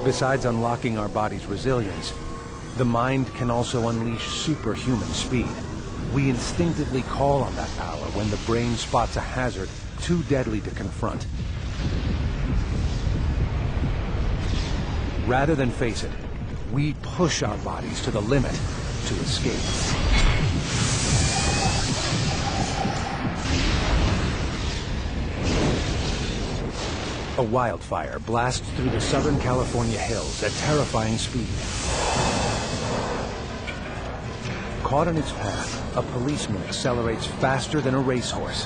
Besides unlocking our body's resilience, the mind can also unleash superhuman speed. We instinctively call on that power when the brain spots a hazard too deadly to confront. Rather than face it, we push our bodies to the limit to escape. A wildfire blasts through the Southern California hills at terrifying speed. Caught in its path, a policeman accelerates faster than a racehorse.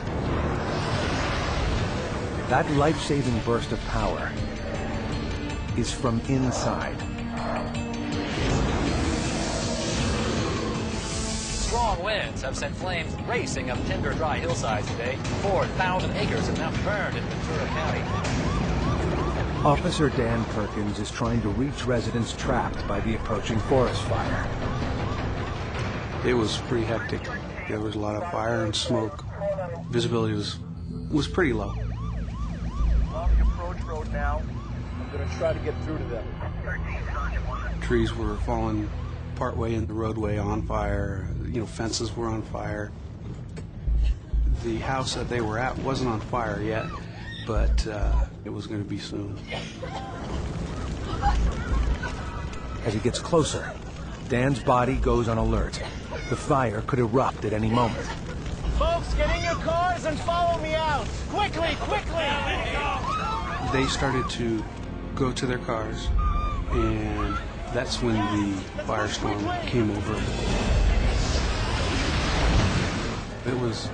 That life-saving burst of power is from inside. Strong winds have sent flames racing up tender, dry hillsides today. 4,000 acres have now burned in Ventura County. Officer Dan Perkins is trying to reach residents trapped by the approaching forest fire. It was pretty hectic. There was a lot of fire and smoke. Visibility was pretty low. On the approach road now. I'm going to try to get through to them. Trees were falling partway in the roadway on fire. Fences were on fire. The house that they were at wasn't on fire yet, but it was going to be soon. As he gets closer, Dan's body goes on alert. The fire could erupt at any moment. Folks, get in your cars and follow me out. Quickly, quickly! They started to go to their cars, and that's when the firestorm came over. It was,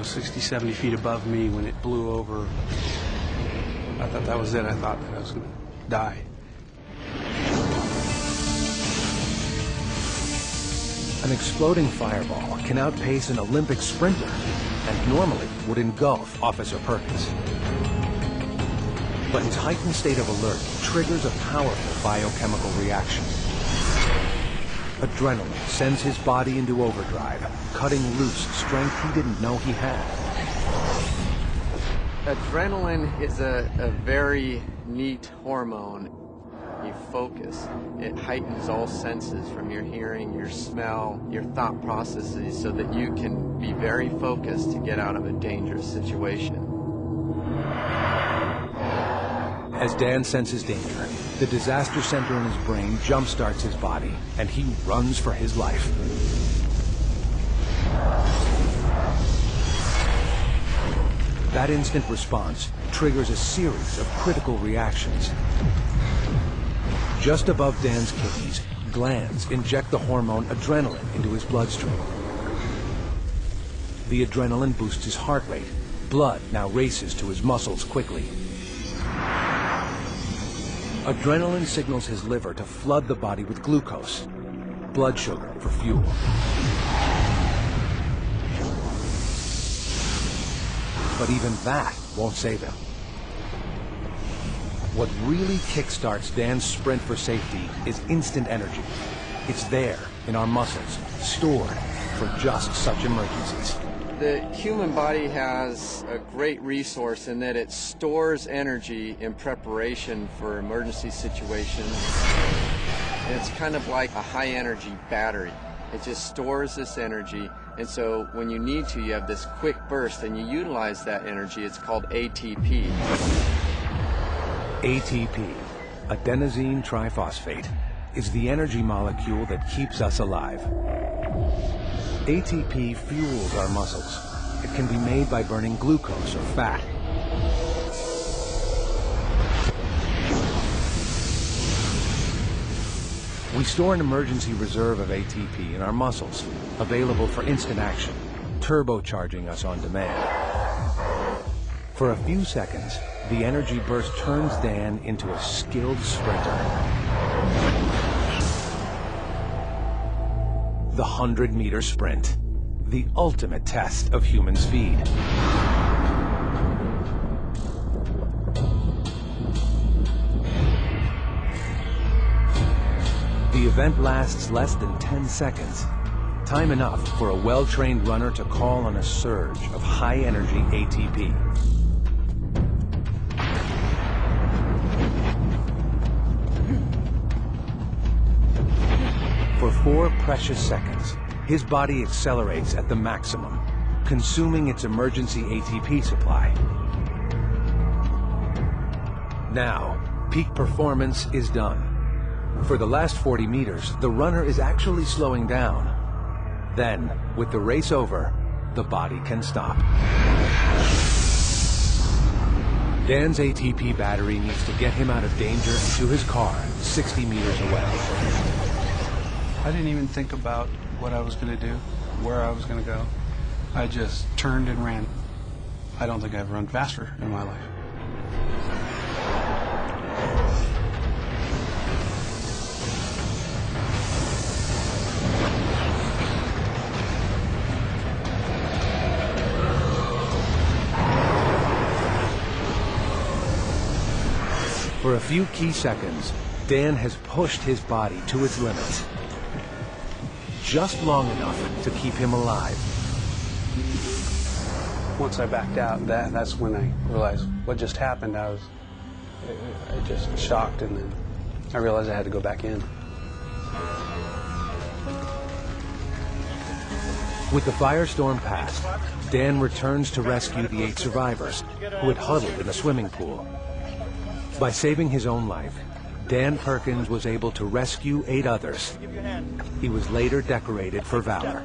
60, 70 feet above me when it blew over. I thought that was it. I thought that I was going to die. An exploding fireball can outpace an Olympic sprinter and normally would engulf Officer Perkins. But his heightened state of alert triggers a powerful biochemical reaction. Adrenaline sends his body into overdrive, cutting loose strength he didn't know he had. Adrenaline is a very neat hormone. You focus. It heightens all senses from your hearing, your smell, your thought processes so that you can be very focused to get out of a dangerous situation. As Dan senses danger, the disaster center in his brain jumpstarts his body, and he runs for his life. That instant response triggers a series of critical reactions. Just above Dan's kidneys, glands inject the hormone adrenaline into his bloodstream. The adrenaline boosts his heart rate. Blood now races to his muscles quickly. Adrenaline signals his liver to flood the body with glucose, blood sugar for fuel. But even that won't save him. What really kickstarts Dan's sprint for safety is instant energy. It's there in our muscles, stored for just such emergencies. The human body has a great resource in that it stores energy in preparation for emergency situations. And it's kind of like a high-energy battery. It just stores this energy, and so when you need to, you have this quick burst, and you utilize that energy. It's called ATP. ATP, adenosine triphosphate, is the energy molecule that keeps us alive. ATP fuels our muscles. It can be made by burning glucose or fat. We store an emergency reserve of ATP in our muscles, available for instant action, turbocharging us on demand. For a few seconds, the energy burst turns Dan into a skilled sprinter. The 100-meter sprint, the ultimate test of human speed. The event lasts less than 10 seconds, time enough for a well-trained runner to call on a surge of high-energy ATP. For 4 precious seconds, his body accelerates at the maximum, consuming its emergency ATP supply. Now, peak performance is done. For the last 40 meters, the runner is actually slowing down. Then, with the race over, the body can stop. Dan's ATP battery needs to get him out of danger and to his car, 60 meters away. I didn't even think about what I was going to do, where I was going to go. I just turned and ran. I don't think I've run faster in my life. For a few key seconds, Dan has pushed his body to its limits. Just long enough to keep him alive. Once I backed out, that's when I realized what just happened. I just shocked, and then I realized I had to go back in. With the firestorm past, Dan returns to rescue the 8 survivors who had huddled in a swimming pool. By saving his own life, Dan Perkins was able to rescue 8 others. He was later decorated for valor.